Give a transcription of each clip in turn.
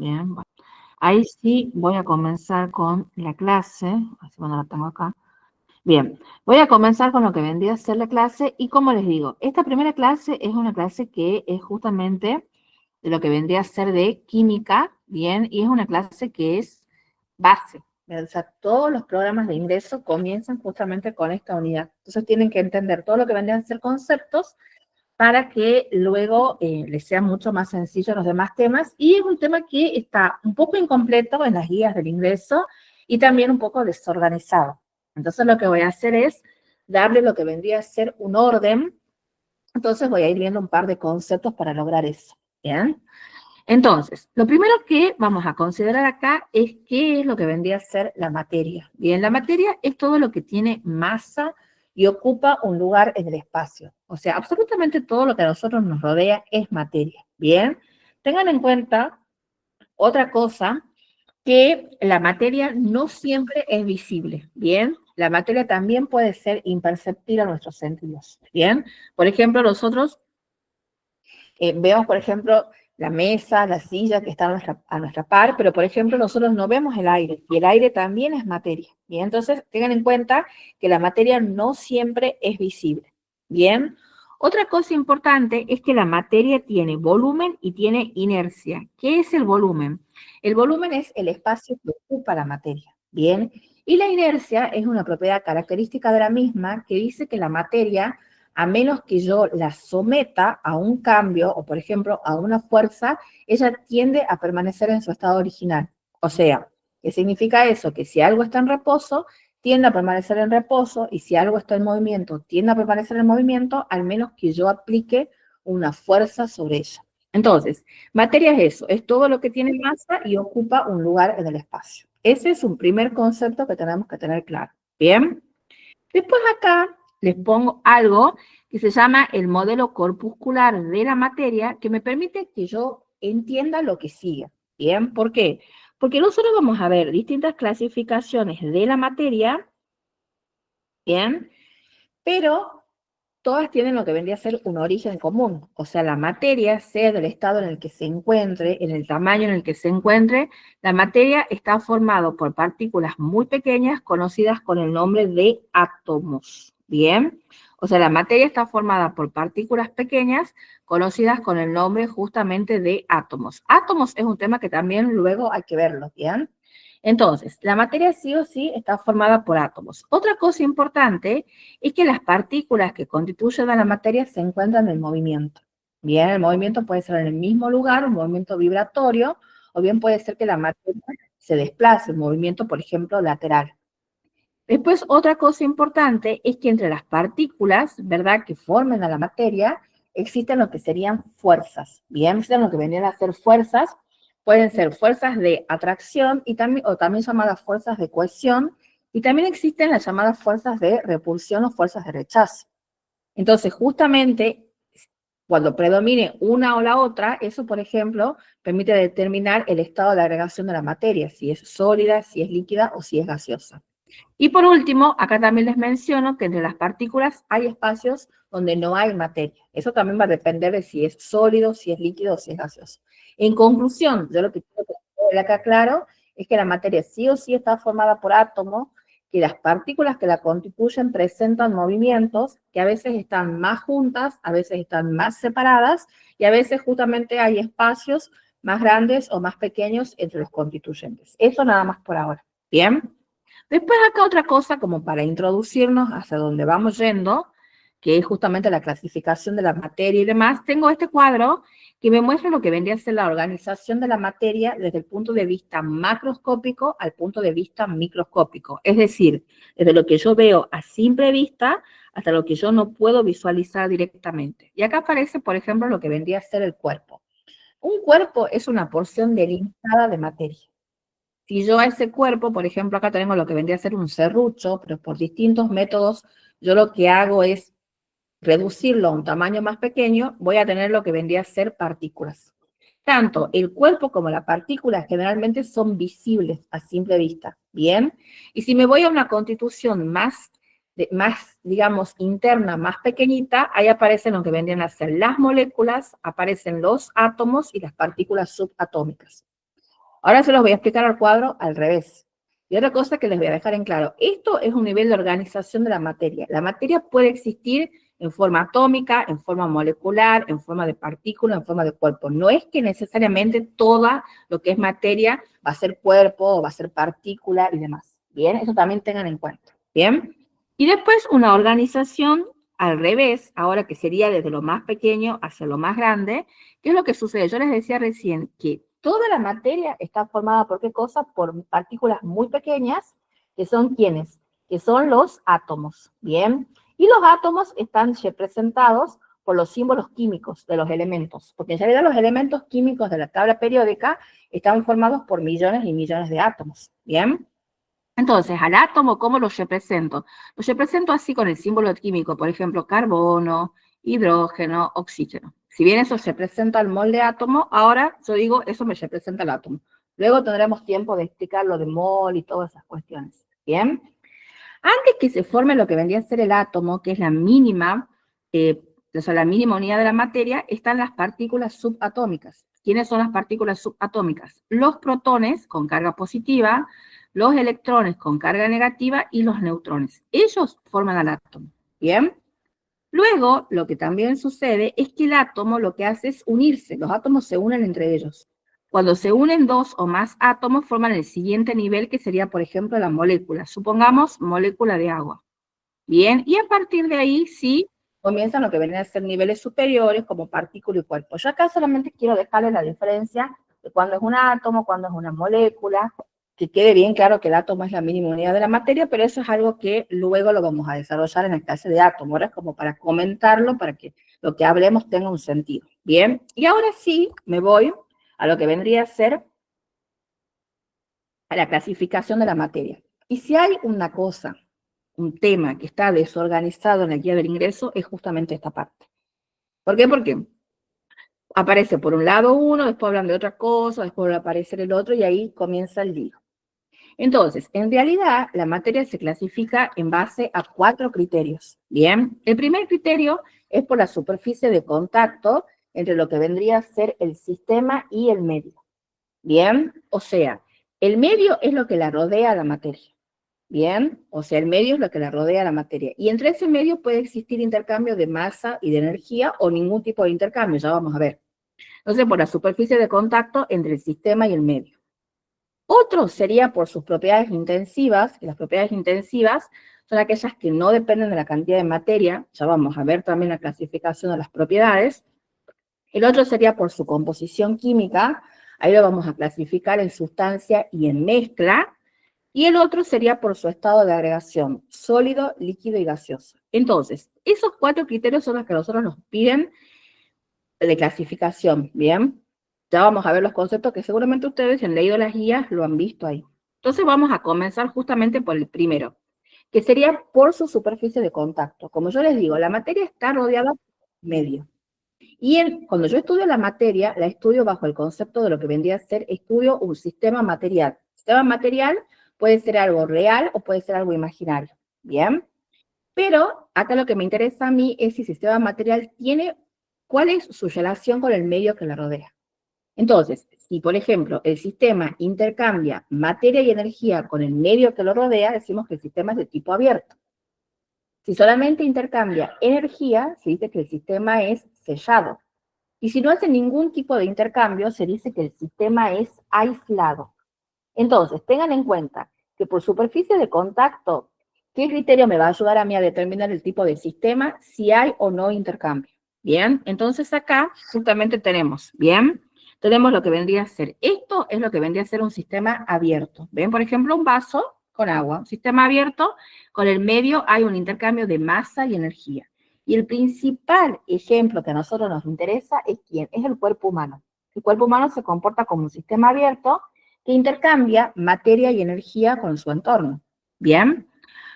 Bien, bueno. Ahí sí voy a comenzar con la clase, así cuando la tengo acá. Bien, voy a comenzar con lo que vendría a ser la clase y como les digo, esta primera clase es una clase que es justamente de lo que vendría a ser de química, bien, y es una clase que es base. O sea, todos los programas de ingreso comienzan justamente con esta unidad. Entonces tienen que entender todo lo que vendrían a ser conceptos para que luego les sea mucho más sencillo los demás temas. Y es un tema que está un poco incompleto en las guías del ingreso y también un poco desorganizado. Entonces lo que voy a hacer es darle lo que vendría a ser un orden. Entonces voy a ir viendo un par de conceptos para lograr eso. ¿Bien? Entonces, lo primero que vamos a considerar acá es qué es lo que vendría a ser la materia. Bien, la materia es todo lo que tiene masa y ocupa un lugar en el espacio. O sea, absolutamente todo lo que a nosotros nos rodea es materia. Bien, tengan en cuenta otra cosa, que la materia no siempre es visible. Bien, la materia también puede ser imperceptible a nuestros sentidos. Bien, por ejemplo, nosotros vemos, por ejemplo, la mesa, la silla que está a nuestra par, pero por ejemplo nosotros no vemos el aire y el aire también es materia. Bien, entonces tengan en cuenta que la materia no siempre es visible. Bien, otra cosa importante es que la materia tiene volumen y tiene inercia. ¿Qué es el volumen? El volumen es el espacio que ocupa la materia. Bien, y la inercia es una propiedad característica de la misma que dice que la materia, a menos que yo la someta a un cambio o, por ejemplo, a una fuerza, ella tiende a permanecer en su estado original. O sea, ¿qué significa eso? Que si algo está en reposo, tiende a permanecer en reposo, y si algo está en movimiento, tiende a permanecer en movimiento, al menos que yo aplique una fuerza sobre ella. Entonces, materia es eso, es todo lo que tiene masa y ocupa un lugar en el espacio. Ese es un primer concepto que tenemos que tener claro. ¿Bien? Después acá les pongo algo que se llama el modelo corpuscular de la materia, que me permite que yo entienda lo que sigue. ¿Bien? ¿Por qué? Porque nosotros vamos a ver distintas clasificaciones de la materia, ¿bien? Pero todas tienen lo que vendría a ser un origen común. O sea, la materia, sea del estado en el que se encuentre, en el tamaño en el que se encuentre, la materia está formada por partículas muy pequeñas conocidas con el nombre de átomos. ¿Bien? O sea, la materia está formada por partículas pequeñas conocidas con el nombre justamente de átomos. Átomos es un tema que también luego hay que verlo, ¿bien? Entonces, la materia sí o sí está formada por átomos. Otra cosa importante es que las partículas que constituyen a la materia se encuentran en movimiento. Bien, el movimiento puede ser en el mismo lugar, un movimiento vibratorio, o bien puede ser que la materia se desplace, un movimiento, por ejemplo, lateral. Después, otra cosa importante es que entre las partículas, ¿verdad?, que formen a la materia, existen lo que serían fuerzas. Bien, existen lo que vendrían a ser fuerzas, pueden ser fuerzas de atracción y también, o también llamadas fuerzas de cohesión, y también existen las llamadas fuerzas de repulsión o fuerzas de rechazo. Entonces, justamente, cuando predomine una o la otra, eso, por ejemplo, permite determinar el estado de agregación de la materia, si es sólida, si es líquida o si es gaseosa. Y por último, acá también les menciono que entre las partículas hay espacios donde no hay materia. Eso también va a depender de si es sólido, si es líquido o si es gaseoso. En conclusión, yo lo que quiero que acá claro es que la materia sí o sí está formada por átomos, que las partículas que la constituyen presentan movimientos que a veces están más juntas, a veces están más separadas, y a veces justamente hay espacios más grandes o más pequeños entre los constituyentes. Eso nada más por ahora. ¿Bien? Después acá otra cosa como para introducirnos hacia donde vamos yendo, que es justamente la clasificación de la materia y demás, tengo este cuadro que me muestra lo que vendría a ser la organización de la materia desde el punto de vista macroscópico al punto de vista microscópico. Es decir, desde lo que yo veo a simple vista hasta lo que yo no puedo visualizar directamente. Y acá aparece, por ejemplo, lo que vendría a ser el cuerpo. Un cuerpo es una porción delimitada de materia. Si yo a ese cuerpo, por ejemplo, acá tenemos lo que vendría a ser un serrucho, pero por distintos métodos, yo lo que hago es reducirlo a un tamaño más pequeño, voy a tener lo que vendría a ser partículas. Tanto el cuerpo como la partícula generalmente son visibles a simple vista, ¿bien? Y si me voy a una constitución más, digamos, interna, más pequeñita, ahí aparecen lo que vendrían a ser las moléculas, aparecen los átomos y las partículas subatómicas. Ahora se los voy a explicar al cuadro al revés. Y otra cosa que les voy a dejar en claro, esto es un nivel de organización de la materia. La materia puede existir en forma atómica, en forma molecular, en forma de partícula, en forma de cuerpo. No es que necesariamente toda lo que es materia va a ser cuerpo o va a ser partícula y demás. Bien, eso también tengan en cuenta. Bien. Y después una organización al revés, ahora que sería desde lo más pequeño hacia lo más grande. ¿Qué es lo que sucede? Yo les decía recién que toda la materia está formada por qué cosa? Por partículas muy pequeñas, que son ¿quiénes? Que son los átomos, ¿bien? Y los átomos están representados por los símbolos químicos de los elementos, porque en realidad los elementos químicos de la tabla periódica están formados por millones y millones de átomos, ¿bien? Entonces, al átomo, ¿cómo lo represento? Lo represento así con el símbolo químico, por ejemplo, carbono, hidrógeno, oxígeno. Si bien eso se representa al mol de átomo, ahora yo digo, eso me representa el átomo. Luego tendremos tiempo de explicar lo de mol y todas esas cuestiones. ¿Bien? Antes que se forme lo que vendría a ser el átomo, que es la mínima, o sea, la mínima unidad de la materia, están las partículas subatómicas. ¿Quiénes son las partículas subatómicas? Los protones con carga positiva, los electrones con carga negativa y los neutrones. Ellos forman al átomo. ¿Bien? Luego, lo que también sucede es que el átomo lo que hace es unirse. Los átomos se unen entre ellos. Cuando se unen dos o más átomos, forman el siguiente nivel, que sería, por ejemplo, la molécula. Supongamos molécula de agua. Bien, y a partir de ahí sí comienzan lo que vienen a ser niveles superiores como partícula y cuerpo. Yo acá solamente quiero dejarles la diferencia de cuándo es un átomo, cuándo es una molécula, que quede bien claro que el átomo es la mínima unidad de la materia, pero eso es algo que luego lo vamos a desarrollar en la clase de átomo. Ahora es como para comentarlo, para que lo que hablemos tenga un sentido. Bien, y ahora sí me voy a lo que vendría a ser a la clasificación de la materia. Y si hay una cosa, un tema que está desorganizado en la guía del ingreso, es justamente esta parte. ¿Por qué? Porque aparece por un lado uno, después hablan de otra cosa, después vuelve a aparecer el otro y ahí comienza el lío. Entonces, en realidad, la materia se clasifica en base a 4 criterios. Bien, el primer criterio es por la superficie de contacto entre lo que vendría a ser el sistema y el medio. Bien, o sea, el medio es lo que la rodea a la materia. Bien, o sea, el medio es lo que la rodea a la materia. Y entre ese medio puede existir intercambio de masa y de energía o ningún tipo de intercambio, ya vamos a ver. Entonces, por la superficie de contacto entre el sistema y el medio. Otro sería por sus propiedades intensivas, y las propiedades intensivas son aquellas que no dependen de la cantidad de materia, ya vamos a ver también la clasificación de las propiedades. El otro sería por su composición química, ahí lo vamos a clasificar en sustancia y en mezcla, y el otro sería por su estado de agregación, sólido, líquido y gaseoso. Entonces, esos 4 criterios son los que nosotros nos piden de clasificación, ¿bien? Ya vamos a ver los conceptos que seguramente ustedes, si han leído las guías, lo han visto ahí. Entonces vamos a comenzar justamente por el primero, que sería por su superficie de contacto. Como yo les digo, la materia está rodeada por medio. Y cuando yo estudio la materia, la estudio bajo el concepto de lo que vendría a ser, estudio un sistema material. Sistema material puede ser algo real o puede ser algo imaginario, ¿bien? Pero acá lo que me interesa a mí es si el sistema material tiene, cuál es su relación con el medio que la rodea. Entonces, si por ejemplo el sistema intercambia materia y energía con el medio que lo rodea, decimos que el sistema es de tipo abierto. Si solamente intercambia energía, se dice que el sistema es sellado. Y si no hace ningún tipo de intercambio, se dice que el sistema es aislado. Entonces, tengan en cuenta que por superficie de contacto, ¿qué criterio me va a ayudar a mí a determinar el tipo de sistema, si hay o no intercambio? Bien, entonces acá justamente tenemos lo que vendría a ser, esto es lo que vendría a ser un sistema abierto. Ven, por ejemplo, un vaso con agua, un sistema abierto, con el medio hay un intercambio de masa y energía. Y el principal ejemplo que a nosotros nos interesa es ¿quién? Es el cuerpo humano. El cuerpo humano se comporta como un sistema abierto que intercambia materia y energía con su entorno. Bien.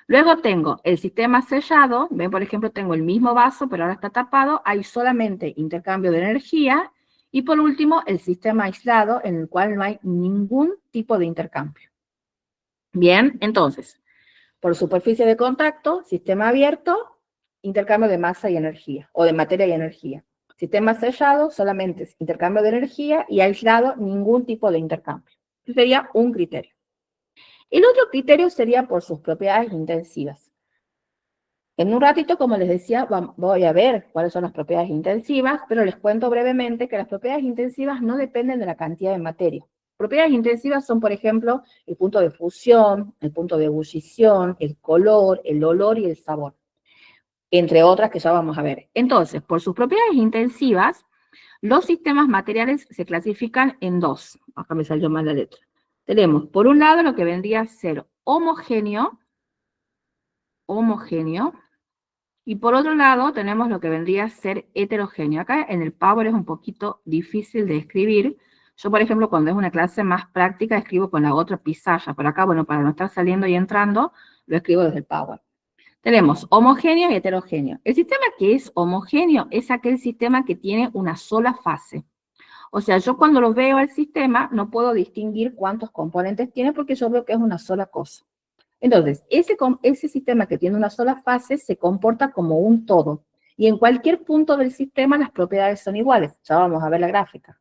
Luego tengo el sistema sellado, ven, por ejemplo, tengo el mismo vaso, pero ahora está tapado, hay solamente intercambio de energía. Y por último, el sistema aislado, en el cual no hay ningún tipo de intercambio. Bien, entonces, por superficie de contacto, sistema abierto, intercambio de masa y energía, o de materia y energía. Sistema sellado, solamente es intercambio de energía, y aislado, ningún tipo de intercambio. Ese sería un criterio. El otro criterio sería por sus propiedades intensivas. En un ratito, como les decía, voy a ver cuáles son las propiedades intensivas, pero les cuento brevemente que las propiedades intensivas no dependen de la cantidad de materia. Propiedades intensivas son, por ejemplo, el punto de fusión, el punto de ebullición, el color, el olor y el sabor, entre otras que ya vamos a ver. Entonces, por sus propiedades intensivas, los sistemas materiales se clasifican en dos. Acá me salió mal la letra. Tenemos, por un lado, lo que vendría a ser homogéneo, y por otro lado tenemos lo que vendría a ser heterogéneo. Acá en el Power es un poquito difícil de escribir. Yo, por ejemplo, cuando es una clase más práctica, escribo con la otra pizarra. Pero acá, bueno, para no estar saliendo y entrando, lo escribo desde el Power. Tenemos homogéneo y heterogéneo. El sistema que es homogéneo es aquel sistema que tiene una sola fase. O sea, yo cuando lo veo al sistema no puedo distinguir cuántos componentes tiene porque yo veo que es una sola cosa. Entonces, ese sistema que tiene una sola fase se comporta como un todo. Y en cualquier punto del sistema las propiedades son iguales. Ya vamos a ver la gráfica.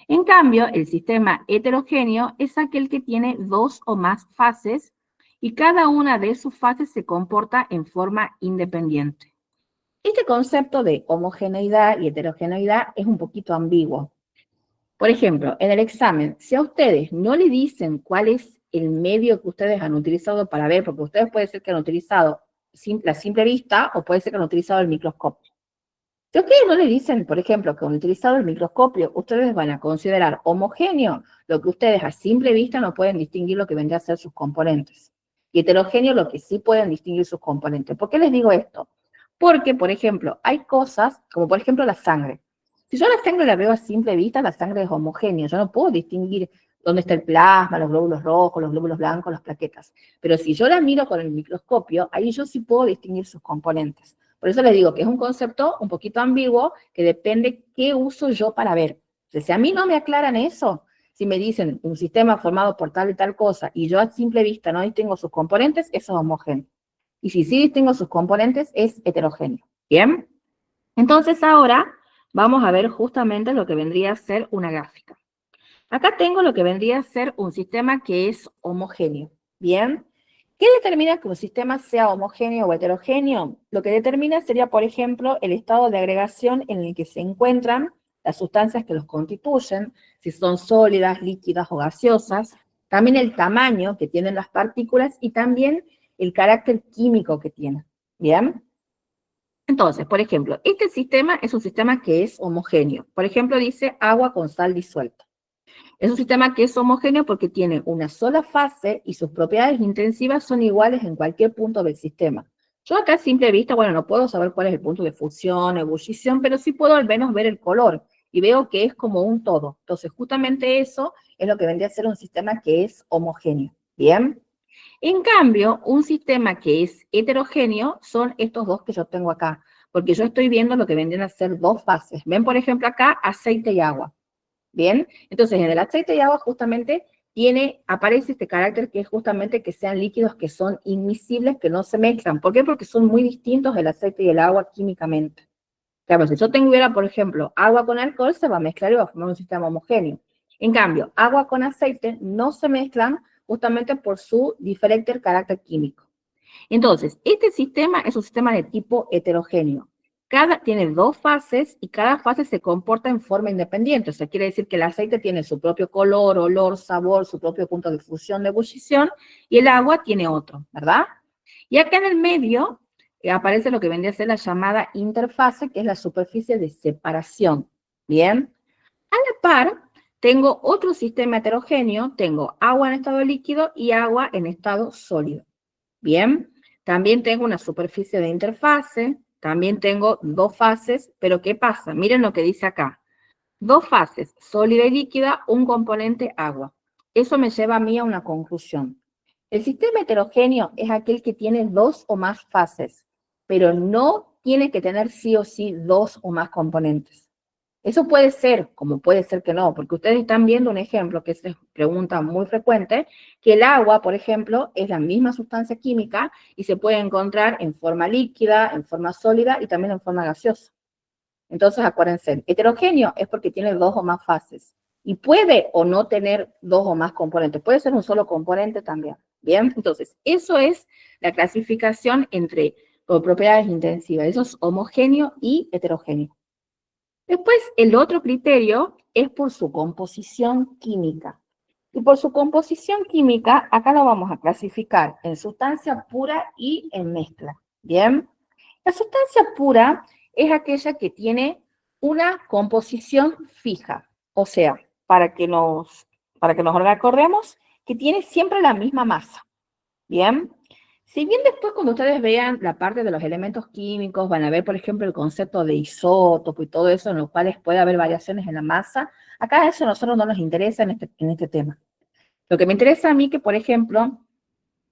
En cambio, el sistema heterogéneo es aquel que tiene dos o más fases y cada una de sus fases se comporta en forma independiente. Este concepto de homogeneidad y heterogeneidad es un poquito ambiguo. Por ejemplo, en el examen, si a ustedes no le dicen cuál es el medio que ustedes han utilizado para ver, porque ustedes puede ser que han utilizado la simple vista o puede ser que han utilizado el microscopio. Si ustedes no le dicen, por ejemplo, que han utilizado el microscopio, ustedes van a considerar homogéneo lo que ustedes a simple vista no pueden distinguir lo que vendría a ser sus componentes. Y heterogéneo lo que sí pueden distinguir sus componentes. ¿Por qué les digo esto? Porque, por ejemplo, hay cosas, como por ejemplo la sangre. Si yo la sangre la veo a simple vista, la sangre es homogénea. Yo no puedo distinguir dónde está el plasma, los glóbulos rojos, los glóbulos blancos, las plaquetas. Pero si yo la miro con el microscopio, ahí yo sí puedo distinguir sus componentes. Por eso les digo que es un concepto un poquito ambiguo que depende qué uso yo para ver. Entonces, si a mí no me aclaran eso, si me dicen un sistema formado por tal y tal cosa y yo a simple vista no distingo sus componentes, eso es homogéneo. Y si sí distingo sus componentes, es heterogéneo. ¿Bien? Entonces ahora vamos a ver justamente lo que vendría a ser una gráfica. Acá tengo lo que vendría a ser un sistema que es homogéneo. ¿Bien? ¿Qué determina que un sistema sea homogéneo o heterogéneo? Lo que determina sería, por ejemplo, el estado de agregación en el que se encuentran las sustancias que los constituyen, si son sólidas, líquidas o gaseosas, también el tamaño que tienen las partículas y también el carácter químico que tienen. ¿Bien? Entonces, por ejemplo, este sistema es un sistema que es homogéneo. Por ejemplo, dice agua con sal disuelta. Es un sistema que es homogéneo porque tiene una sola fase y sus propiedades intensivas son iguales en cualquier punto del sistema. Yo acá a simple vista, bueno, no puedo saber cuál es el punto de fusión, ebullición, pero sí puedo al menos ver el color y veo que es como un todo. Entonces, justamente eso es lo que vendría a ser un sistema que es homogéneo. ¿Bien? En cambio, un sistema que es heterogéneo son estos dos que yo tengo acá, porque yo estoy viendo lo que vendrían a ser dos fases. Ven, por ejemplo, acá aceite y agua. ¿Bien? Entonces, en el aceite y agua justamente aparece este carácter que es justamente que sean líquidos que son inmiscibles, que no se mezclan. ¿Por qué? Porque son muy distintos el aceite y el agua químicamente. Claro, si yo tuviera, por ejemplo, agua con alcohol, se va a mezclar y va a formar un sistema homogéneo. En cambio, agua con aceite no se mezclan justamente por su diferente carácter químico. Entonces, este sistema es un sistema de tipo heterogéneo. Tiene dos fases y cada fase se comporta en forma independiente. O sea, quiere decir que el aceite tiene su propio color, olor, sabor, su propio punto de fusión, de ebullición, y el agua tiene otro, ¿verdad? Y acá en el medio aparece lo que vendría a ser la llamada interfase, que es la superficie de separación. ¿Bien? A la par, tengo otro sistema heterogéneo, tengo agua en estado líquido y agua en estado sólido. ¿Bien? También tengo una superficie de interfase, también tengo dos fases, pero ¿qué pasa? Miren lo que dice acá. Dos fases, sólida y líquida, un componente agua. Eso me lleva a mí a una conclusión. El sistema heterogéneo es aquel que tiene dos o más fases, pero no tiene que tener sí o sí dos o más componentes. Eso puede ser, como puede ser que no, porque ustedes están viendo un ejemplo que es pregunta muy frecuente, que el agua, por ejemplo, es la misma sustancia química y se puede encontrar en forma líquida, en forma sólida y también en forma gaseosa. Entonces, acuérdense, heterogéneo es porque tiene dos o más fases, Y puede o no tener dos o más componentes. Puede ser un solo componente también. Bien, entonces, eso es la clasificación entre propiedades intensivas. Eso es homogéneo y heterogéneo. Después, el otro criterio es por su composición química. Y por su composición química, acá lo vamos a clasificar en sustancia pura y en mezcla. Bien, la sustancia pura es aquella que tiene una composición fija. O sea, para que nos recordemos, que tiene siempre la misma masa. Bien, si bien después cuando ustedes vean la parte de los elementos químicos, van a ver, por ejemplo, el concepto de isótopo y todo eso, en los cuales puede haber variaciones en la masa, acá eso a nosotros no nos interesa en este tema. Lo que me interesa a mí que, por ejemplo,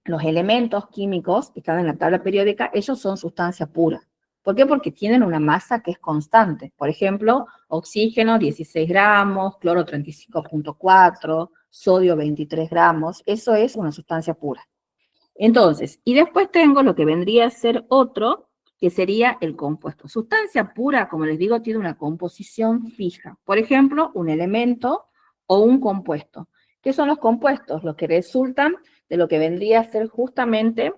los elementos químicos que están en la tabla periódica, ellos son sustancia pura. ¿Por qué? Porque tienen una masa que es constante. Por ejemplo, oxígeno 16 gramos, cloro 35,4, sodio 23 gramos, eso es una sustancia pura. Entonces, y después tengo lo que vendría a ser otro, que sería el compuesto. Sustancia pura, como les digo, tiene una composición fija. Por ejemplo, un elemento o un compuesto. ¿Qué son los compuestos? Los que resultan de lo que vendría a ser justamente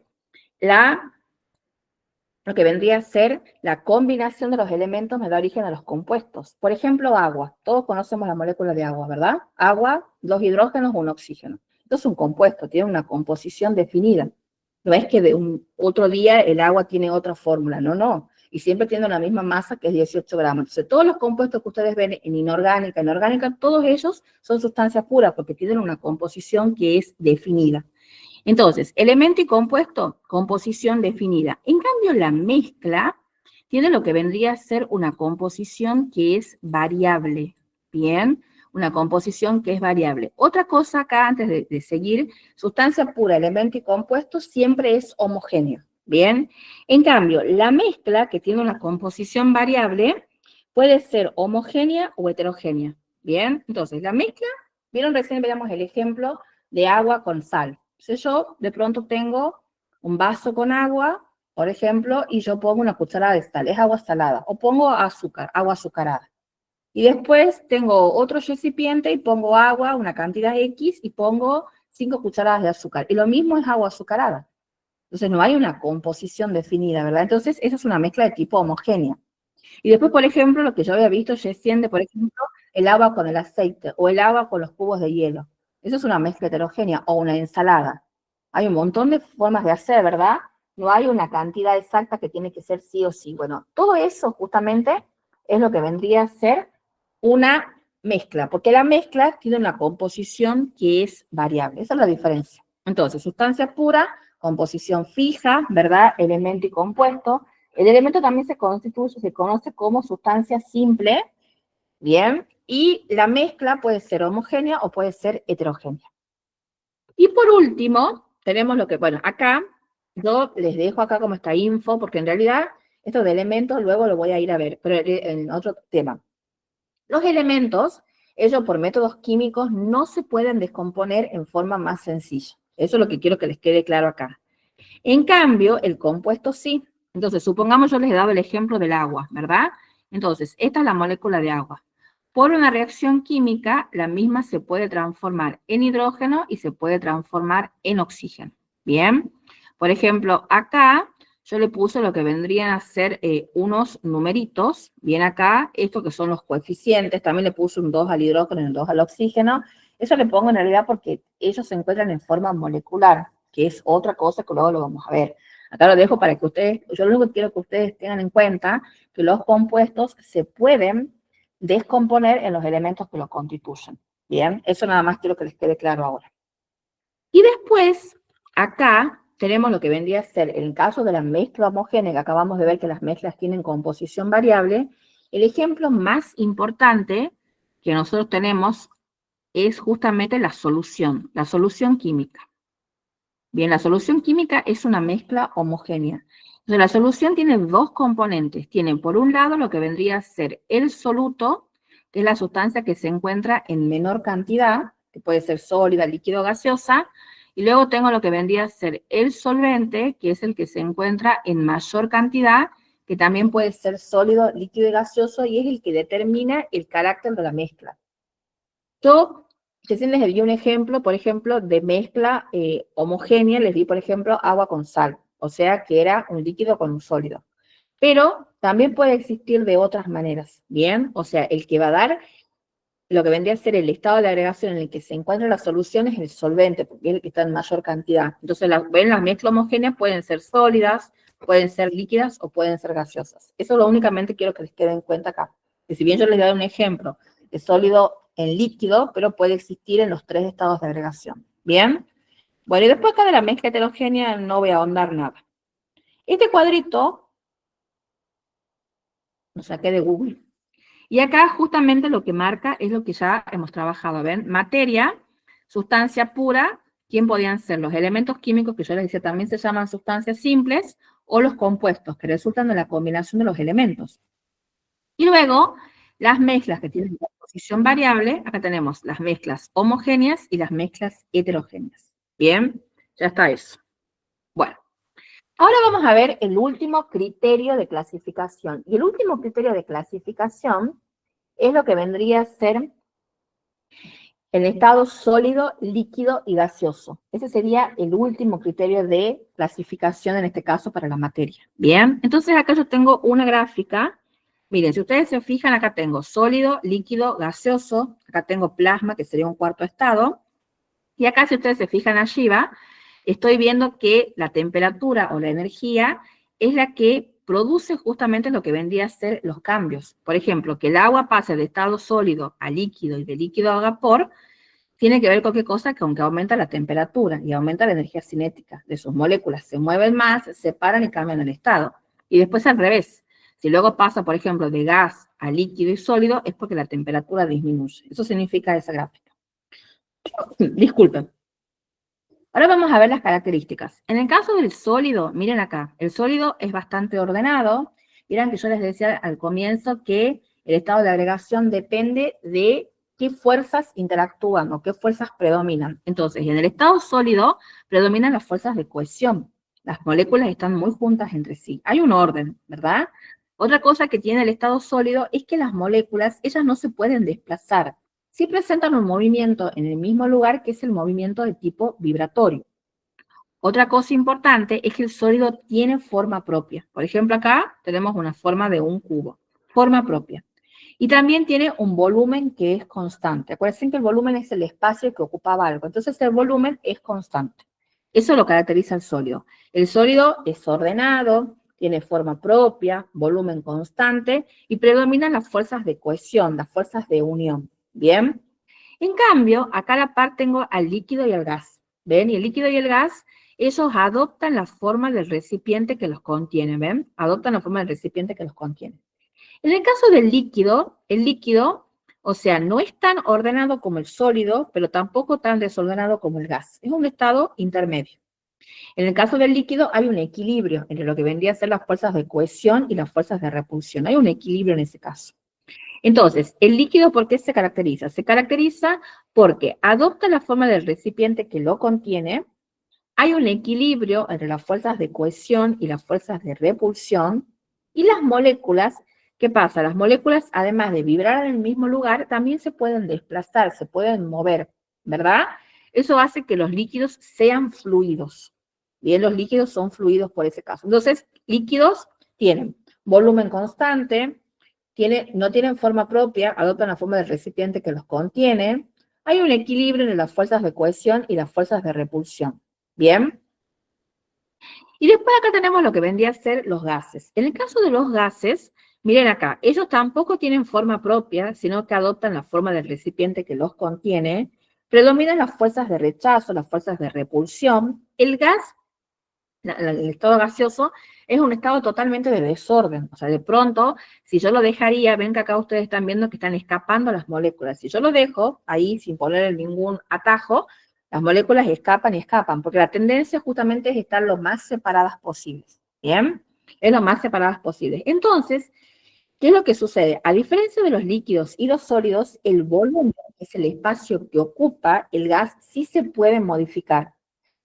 lo que vendría a ser la combinación de los elementos me da origen a los compuestos. Por ejemplo, agua. Todos conocemos la molécula de agua, ¿verdad? Agua, 2 hidrógenos, 1 oxígeno. Esto es un compuesto, tiene una composición definida. No es que de un otro día el agua tiene otra fórmula, no, no. Y siempre tiene la misma masa que es 18 gramos. Entonces, todos los compuestos que ustedes ven en inorgánica, todos ellos son sustancias puras porque tienen una composición que es definida. Entonces, elemento y compuesto, composición definida. En cambio, la mezcla tiene lo que vendría a ser una composición que es variable. Bien, una composición que es variable. Otra cosa acá, antes de seguir, sustancia pura, elemento y compuesto siempre es homogéneo. Bien, en cambio, la mezcla, que tiene una composición variable, puede ser homogénea o heterogénea. Bien, entonces, la mezcla, vieron recién, veamos el ejemplo de agua con sal. Entonces yo de pronto tengo un vaso con agua, por ejemplo, y yo pongo una cucharada de sal, es agua salada, o pongo azúcar, agua azucarada. Y después tengo otro recipiente y pongo agua, una cantidad X, y pongo 5 cucharadas de azúcar. Y lo mismo es agua azucarada. Entonces no hay una composición definida, ¿verdad? Entonces esa es una mezcla de tipo homogénea. Y después, por ejemplo, lo que yo había visto recién de, por ejemplo, el agua con el aceite o el agua con los cubos de hielo. Eso es una mezcla heterogénea o una ensalada. Hay un montón de formas de hacer, ¿verdad? No hay una cantidad exacta que tiene que ser sí o sí. Bueno, todo eso justamente es lo que vendría a ser una mezcla, porque la mezcla tiene una composición que es variable. Esa es la diferencia. Entonces, sustancia pura, composición fija, ¿verdad? Elemento y compuesto. El elemento también se conoce como sustancia simple, ¿bien? Y la mezcla puede ser homogénea o puede ser heterogénea. Y por último, tenemos lo que, bueno, acá, yo les dejo acá como esta info, porque en realidad estos de elementos luego lo voy a ir a ver, pero en otro tema. Los elementos, ellos por métodos químicos no se pueden descomponer en forma más sencilla. Eso es lo que quiero que les quede claro acá. En cambio, el compuesto sí. Entonces, supongamos yo les he dado el ejemplo del agua, ¿verdad? Entonces, esta es la molécula de agua. Por una reacción química, la misma se puede transformar en hidrógeno y se puede transformar en oxígeno. Bien, por ejemplo, acá yo le puse lo que vendrían a ser unos numeritos. Bien acá, esto que son los coeficientes. También le puse un 2 al hidrógeno y un 2 al oxígeno. Eso le pongo en realidad porque ellos se encuentran en forma molecular, que es otra cosa que luego lo vamos a ver. Acá lo dejo para que ustedes, yo lo único que quiero que ustedes tengan en cuenta que los compuestos se pueden descomponer en los elementos que los constituyen. Bien, eso nada más quiero que les quede claro ahora. Y después, acá tenemos lo que vendría a ser, en el caso de la mezcla homogénea, que acabamos de ver que las mezclas tienen composición variable, el ejemplo más importante que nosotros tenemos es justamente la solución química. Bien, la solución química es una mezcla homogénea. Entonces, la solución tiene dos componentes. Tiene, por un lado, lo que vendría a ser el soluto, que es la sustancia que se encuentra en menor cantidad, que puede ser sólida, líquido o gaseosa, y luego tengo lo que vendría a ser el solvente, que es el que se encuentra en mayor cantidad, que también puede ser sólido, líquido y gaseoso, y es el que determina el carácter de la mezcla. Yo recién les di un ejemplo, por ejemplo, de mezcla homogénea, les di, por ejemplo, agua con sal, o sea, que era un líquido con un sólido. Pero también puede existir de otras maneras, ¿bien? O sea, el que va a dar lo que vendría a ser el estado de agregación en el que se encuentra la solución es el solvente, porque es el que está en mayor cantidad. Entonces, ven, las mezclas homogéneas pueden ser sólidas, pueden ser líquidas o pueden ser gaseosas. Eso lo únicamente quiero que les quede en cuenta acá. Que si bien yo les doy un ejemplo de sólido en líquido, pero puede existir en los tres estados de agregación. ¿Bien? Bueno, y después acá de la mezcla heterogénea no voy a ahondar nada. Este cuadrito lo saqué de Google. Y acá justamente lo que marca es lo que ya hemos trabajado, ¿ven? Materia, sustancia pura, ¿quién podían ser? Los elementos químicos, que yo les decía también se llaman sustancias simples, o los compuestos, que resultan de la combinación de los elementos. Y luego, las mezclas que tienen composición variable, acá tenemos las mezclas homogéneas y las mezclas heterogéneas. Bien, ya está eso. Bueno, ahora vamos a ver el último criterio de clasificación. Y el último criterio de clasificación es lo que vendría a ser el estado sólido, líquido y gaseoso. Ese sería el último criterio de clasificación, en este caso, para la materia. Bien, entonces acá yo tengo una gráfica. Miren, si ustedes se fijan, acá tengo sólido, líquido, gaseoso. Acá tengo plasma, que sería un cuarto estado. Y acá, si ustedes se fijan allí, estoy viendo que la temperatura o la energía es la que produce justamente lo que vendría a ser los cambios. Por ejemplo, que el agua pase de estado sólido a líquido y de líquido a vapor, tiene que ver con qué cosa, que aunque aumenta la temperatura y aumenta la energía cinética de sus moléculas, se mueven más, se separan y cambian el estado. Y después al revés. Si luego pasa, por ejemplo, de gas a líquido y sólido, es porque la temperatura disminuye. Eso significa esa gráfica. Disculpen. Ahora vamos a ver las características. En el caso del sólido, miren acá, el sólido es bastante ordenado. Miren que yo les decía al comienzo que el estado de agregación depende de qué fuerzas interactúan o qué fuerzas predominan. Entonces, en el estado sólido predominan las fuerzas de cohesión. Las moléculas están muy juntas entre sí. Hay un orden, ¿verdad? Otra cosa que tiene el estado sólido es que las moléculas, ellas no se pueden desplazar. Sí presentan un movimiento en el mismo lugar, que es el movimiento de tipo vibratorio. Otra cosa importante es que el sólido tiene forma propia. Por ejemplo, acá tenemos una forma de un cubo, forma propia. Y también tiene un volumen que es constante. Acuérdense que el volumen es el espacio que ocupaba algo. Entonces el volumen es constante. Eso lo caracteriza el sólido. El sólido es ordenado, tiene forma propia, volumen constante y predominan las fuerzas de cohesión, las fuerzas de unión. ¿Bien? En cambio, acá a la par tengo al líquido y al gas. ¿Ven? Y el líquido y el gas, esos adoptan la forma del recipiente que los contiene. ¿Ven? Adoptan la forma del recipiente que los contiene. En el caso del líquido, el líquido, o sea, no es tan ordenado como el sólido, pero tampoco tan desordenado como el gas. Es un estado intermedio. En el caso del líquido hay un equilibrio entre lo que vendría a ser las fuerzas de cohesión y las fuerzas de repulsión. Hay un equilibrio en ese caso. Entonces, ¿el líquido por qué se caracteriza? Se caracteriza porque adopta la forma del recipiente que lo contiene, hay un equilibrio entre las fuerzas de cohesión y las fuerzas de repulsión, y las moléculas, ¿qué pasa? Las moléculas, además de vibrar en el mismo lugar, también se pueden desplazar, se pueden mover, ¿verdad? Eso hace que los líquidos sean fluidos. Bien, los líquidos son fluidos por ese caso. Entonces, líquidos tienen volumen constante, no tienen forma propia, adoptan la forma del recipiente que los contiene. Hay un equilibrio entre las fuerzas de cohesión y las fuerzas de repulsión. ¿Bien? Y después acá tenemos lo que vendría a ser los gases. En el caso de los gases, miren acá, ellos tampoco tienen forma propia, sino que adoptan la forma del recipiente que los contiene. Predominan las fuerzas de rechazo, las fuerzas de repulsión. El gas, el estado gaseoso, es un estado totalmente de desorden. O sea, de pronto, si yo lo dejaría, ven que acá ustedes están viendo que están escapando las moléculas. Si yo lo dejo ahí sin poner ningún atajo, las moléculas escapan y escapan, porque la tendencia justamente es estar lo más separadas posibles. ¿Bien? Es lo más separadas posibles. Entonces, ¿qué es lo que sucede? A diferencia de los líquidos y los sólidos, el volumen, que es el espacio que ocupa el gas, sí se puede modificar.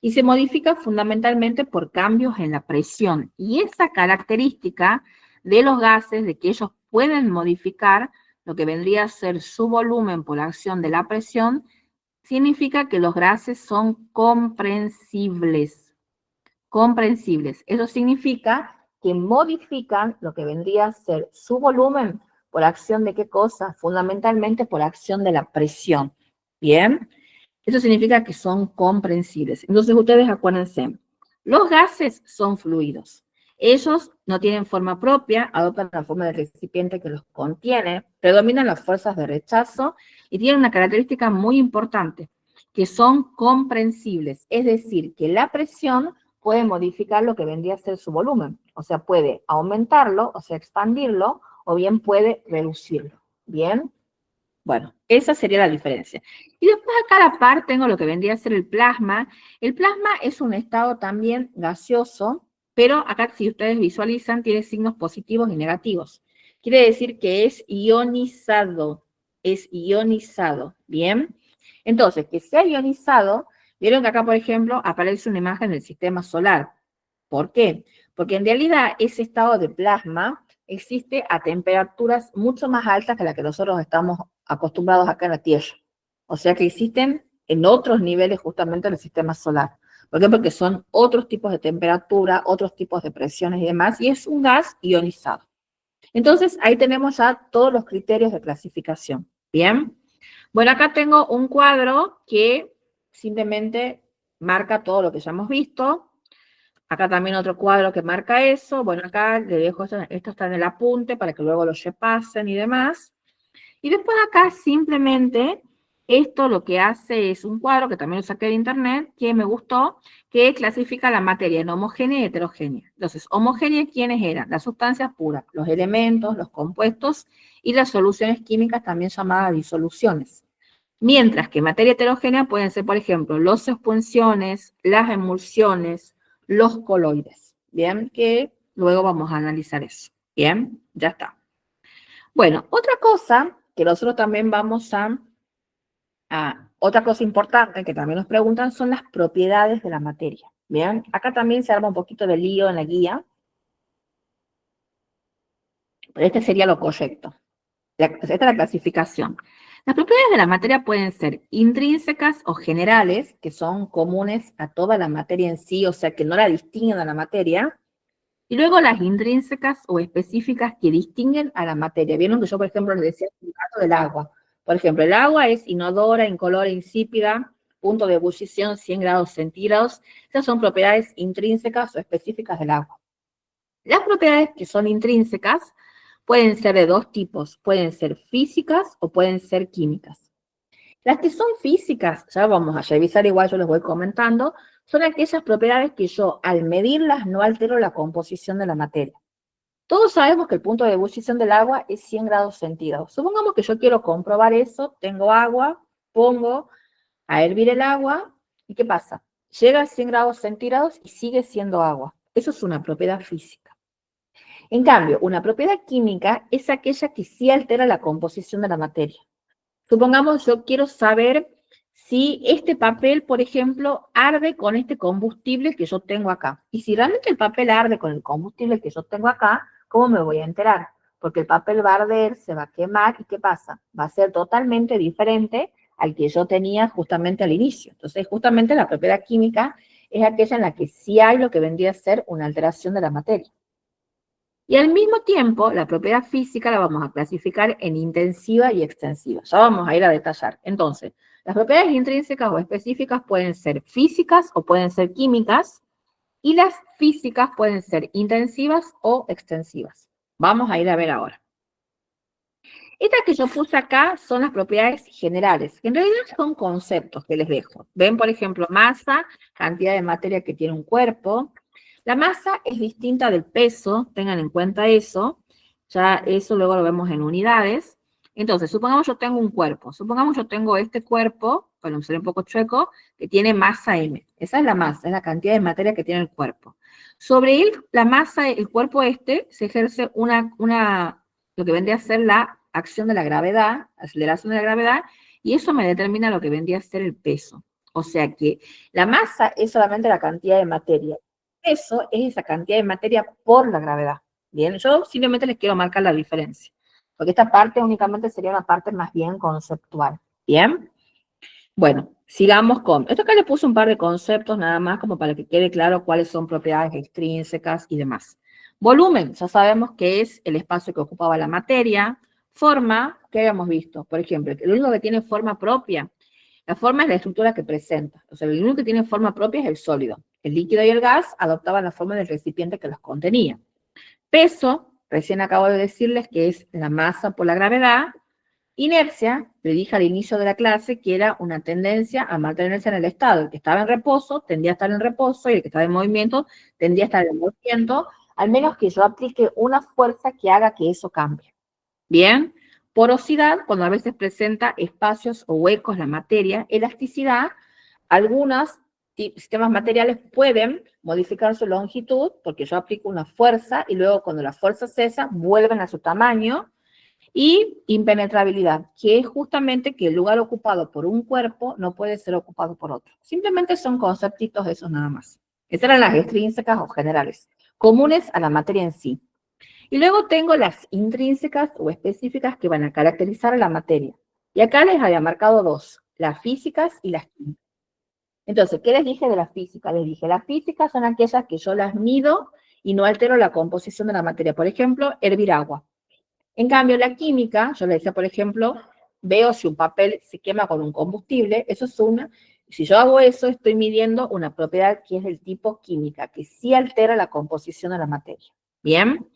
Y se modifica fundamentalmente por cambios en la presión. Y esa característica de los gases, de que ellos pueden modificar, lo que vendría a ser su volumen por acción de la presión, significa que los gases son comprensibles. Comprensibles. Eso significa que modifican lo que vendría a ser su volumen por acción de qué cosa, fundamentalmente por acción de la presión. Bien, eso significa que son comprensibles. Entonces ustedes acuérdense, los gases son fluidos. Ellos no tienen forma propia, adoptan la forma del recipiente que los contiene, predominan las fuerzas de rechazo y tienen una característica muy importante, que son comprensibles. Es decir, que la presión puede modificar lo que vendría a ser su volumen. O sea, puede aumentarlo, o sea, expandirlo, o bien puede reducirlo. ¿Bien? Bueno, esa sería la diferencia. Y después acá a la par tengo lo que vendría a ser el plasma. El plasma es un estado también gaseoso, pero acá si ustedes visualizan tiene signos positivos y negativos. Quiere decir que es ionizado, ¿bien? Entonces, que sea ionizado, vieron que acá, por ejemplo, aparece una imagen del sistema solar. ¿Por qué? Porque en realidad ese estado de plasma existe a temperaturas mucho más altas que las que nosotros estamos acostumbrados acá en la Tierra. O sea que existen en otros niveles justamente del sistema solar. ¿Por qué? Porque son otros tipos de temperatura, otros tipos de presiones y demás, y es un gas ionizado. Entonces, ahí tenemos ya todos los criterios de clasificación. Bien. Bueno, acá tengo un cuadro que simplemente marca todo lo que ya hemos visto. Acá también otro cuadro que marca eso. Bueno, acá le dejo esto está en el apunte para que luego lo repasen y demás. Y después acá simplemente esto lo que hace es un cuadro que también lo saqué de internet, que me gustó, que clasifica la materia en homogénea y heterogénea. Entonces, homogénea, ¿quiénes eran? Las sustancias puras, los elementos, los compuestos y las soluciones químicas también llamadas disoluciones. Mientras que materia heterogénea pueden ser, por ejemplo, los suspensiones, las emulsiones, los coloides. Bien, que luego vamos a analizar eso. Bien, ya está. Bueno, otra cosa que nosotros también vamos otra cosa importante que también nos preguntan son las propiedades de la materia. Bien, acá también se arma un poquito de lío en la guía, pero este sería lo correcto. Esta es la clasificación. Las propiedades de la materia pueden ser intrínsecas o generales, que son comunes a toda la materia en sí, o sea que no la distinguen a la materia. Y luego las intrínsecas o específicas que distinguen a la materia. Vieron que yo, por ejemplo, les decía el caso del agua. Por ejemplo, el agua es inodora, incolora, insípida, punto de ebullición 100 grados centígrados. Esas son propiedades intrínsecas o específicas del agua. Las propiedades que son intrínsecas pueden ser de dos tipos, pueden ser físicas o pueden ser químicas. Las que son físicas, ya vamos a revisar igual, yo les voy comentando, son aquellas propiedades que yo al medirlas no altero la composición de la materia. Todos sabemos que el punto de ebullición del agua es 100 grados centígrados. Supongamos que yo quiero comprobar eso, tengo agua, pongo a hervir el agua, ¿y qué pasa? Llega a 100 grados centígrados y sigue siendo agua. Eso es una propiedad física. En cambio, una propiedad química es aquella que sí altera la composición de la materia. Supongamos, yo quiero saber si este papel, por ejemplo, arde con este combustible que yo tengo acá. Y si realmente el papel arde con el combustible que yo tengo acá, ¿cómo me voy a enterar? Porque el papel va a arder, se va a quemar, ¿y qué pasa? Va a ser totalmente diferente al que yo tenía justamente al inicio. Entonces, justamente la propiedad química es aquella en la que sí hay lo que vendría a ser una alteración de la materia. Y al mismo tiempo, la propiedad física la vamos a clasificar en intensiva y extensiva. Ya vamos a ir a detallar. Entonces, las propiedades intrínsecas o específicas pueden ser físicas o pueden ser químicas, y las físicas pueden ser intensivas o extensivas. Vamos a ir a ver ahora. Estas que yo puse acá son las propiedades generales, que en realidad son conceptos que les dejo. Ven, por ejemplo, masa, cantidad de materia que tiene un cuerpo. La masa es distinta del peso, tengan en cuenta eso. Ya eso luego lo vemos en unidades. Entonces, supongamos yo tengo un cuerpo. Supongamos yo tengo este cuerpo, bueno, seré un poco chueco, que tiene masa M. Esa es la masa, es la cantidad de materia que tiene el cuerpo. Sobre él, la masa, el cuerpo este, se ejerce lo que vendría a ser la acción de la gravedad, aceleración de la gravedad, y eso me determina lo que vendría a ser el peso. O sea que la masa es solamente la cantidad de materia. El peso es esa cantidad de materia por la gravedad. Bien, yo simplemente les quiero marcar la diferencia. porque esta parte únicamente sería una parte más bien conceptual. ¿Bien? Bueno, sigamos con... Esto acá le puse un par de conceptos nada más como para que quede claro cuáles son propiedades extrínsecas y demás. Volumen, ya sabemos que es el espacio que ocupaba la materia. Forma, ¿qué habíamos visto? Por ejemplo, el único que tiene forma propia. La forma es la estructura que presenta. O sea, el único que tiene forma propia es el sólido. El líquido y el gas adoptaban la forma del recipiente que los contenía. Peso, recién acabo de decirles que es la masa por la gravedad. Inercia, le dije al inicio de la clase que era una tendencia a mantenerse en el estado. El que estaba en reposo tendía a estar en reposo y el que estaba en movimiento tendía a estar en movimiento, al menos que yo aplique una fuerza que haga que eso cambie. Bien, porosidad, cuando a veces presenta espacios o huecos la materia. Elasticidad, algunos sistemas materiales pueden modificar su longitud porque yo aplico una fuerza y luego cuando la fuerza cesa vuelven a su tamaño. Y impenetrabilidad, que es justamente que el lugar ocupado por un cuerpo no puede ser ocupado por otro. Simplemente son conceptitos esos nada más. Esas eran las extrínsecas o generales, comunes a la materia en sí. Y luego tengo las intrínsecas o específicas que van a caracterizar a la materia. Y acá les había marcado dos, las físicas y las químicas. Entonces, ¿qué les dije de la física? Les dije, las físicas son aquellas que yo las mido y no altero la composición de la materia. Por ejemplo, hervir agua. En cambio, la química, yo le decía, por ejemplo, veo si un papel se quema con un combustible, eso es una. Si yo hago eso, estoy midiendo una propiedad que es del tipo química, que sí altera la composición de la materia. ¿Bien?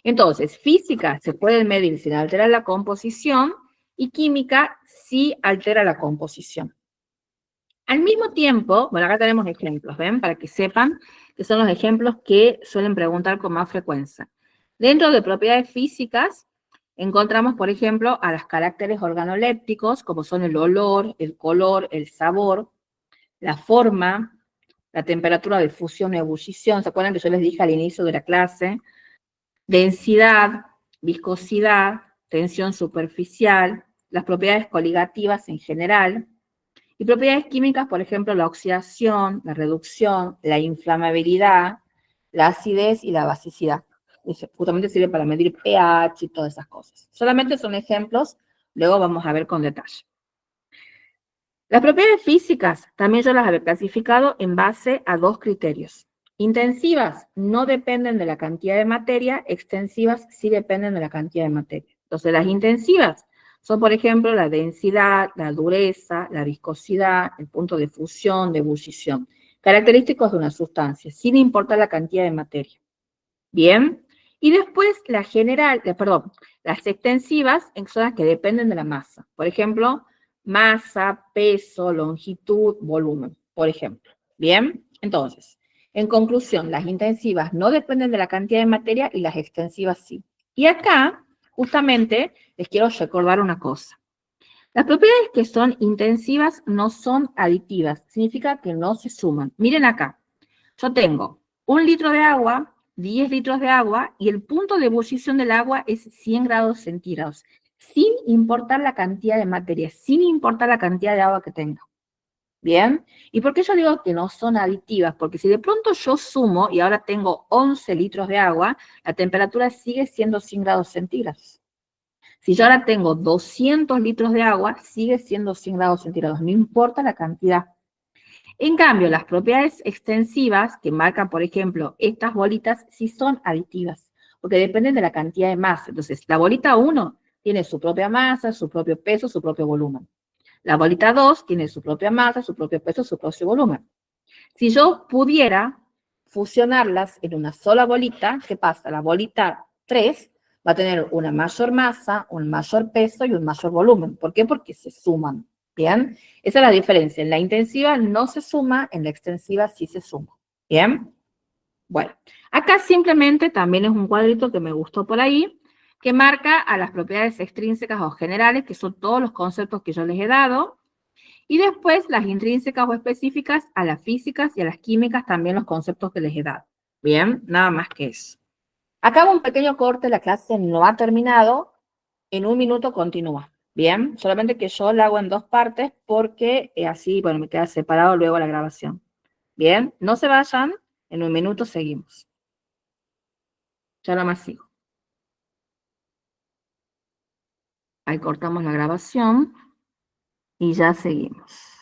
Entonces, física se puede medir sin alterar la composición y química sí altera la composición. Al mismo tiempo, bueno, acá tenemos ejemplos, ¿ven? Para que sepan que son los ejemplos que suelen preguntar con más frecuencia. Dentro de propiedades físicas, encontramos, por ejemplo, a los caracteres organolépticos, como son el olor, el color, el sabor, la forma, la temperatura de fusión o ebullición. ¿Se acuerdan que yo les dije al inicio de la clase? Densidad, viscosidad, tensión superficial, las propiedades coligativas en general, y propiedades químicas, por ejemplo, la oxidación, la reducción, la inflamabilidad, la acidez y la basicidad. Justamente sirve para medir pH y todas esas cosas. Solamente son ejemplos, luego vamos a ver con detalle. Las propiedades físicas también yo las he clasificado en base a dos criterios. Intensivas no dependen de la cantidad de materia, extensivas sí dependen de la cantidad de materia. Entonces, las intensivas son, por ejemplo, la densidad, la dureza, la viscosidad, el punto de fusión, de ebullición, característicos de una sustancia, sin importar la cantidad de materia. Bien, y después las extensivas son las que dependen de la masa. Por ejemplo, masa, peso, longitud, volumen, por ejemplo. Bien, entonces, en conclusión, las intensivas no dependen de la cantidad de materia y las extensivas sí. Y acá, justamente, les quiero recordar una cosa. Las propiedades que son intensivas no son aditivas, significa que no se suman. Miren acá, yo tengo 1 litro de agua, 10 litros de agua, y el punto de ebullición del agua es 100 grados centígrados, sin importar la cantidad de materia, sin importar la cantidad de agua que tenga. ¿Bien? ¿Y por qué yo digo que no son aditivas? Porque si de pronto yo sumo y ahora tengo 11 litros de agua, la temperatura sigue siendo 100 grados centígrados. Si yo ahora tengo 200 litros de agua, sigue siendo 100 grados centígrados, no importa la cantidad. En cambio, las propiedades extensivas que marcan, por ejemplo, estas bolitas, sí son aditivas, porque dependen de la cantidad de masa. Entonces, la bolita 1 tiene su propia masa, su propio peso, su propio volumen. La bolita 2 tiene su propia masa, su propio peso, su propio volumen. Si yo pudiera fusionarlas en una sola bolita, ¿qué pasa? La bolita 3 va a tener una mayor masa, un mayor peso y un mayor volumen. ¿Por qué? Porque se suman. ¿Bien? Esa es la diferencia. En la intensiva no se suma, en la extensiva sí se suma. ¿Bien? Bueno, acá simplemente también es un cuadrito que me gustó por ahí, que marca a las propiedades extrínsecas o generales, que son todos los conceptos que yo les he dado, y después las intrínsecas o específicas a las físicas y a las químicas también los conceptos que les he dado. Bien, nada más que eso. Acá hago un pequeño corte, la clase no ha terminado, en 1 minuto continúa. Bien, solamente que yo la hago en 2 partes porque así, bueno, me queda separado luego la grabación. Bien, no se vayan, en 1 minuto seguimos. Ya no más sigo. Ahí cortamos la grabación y ya seguimos.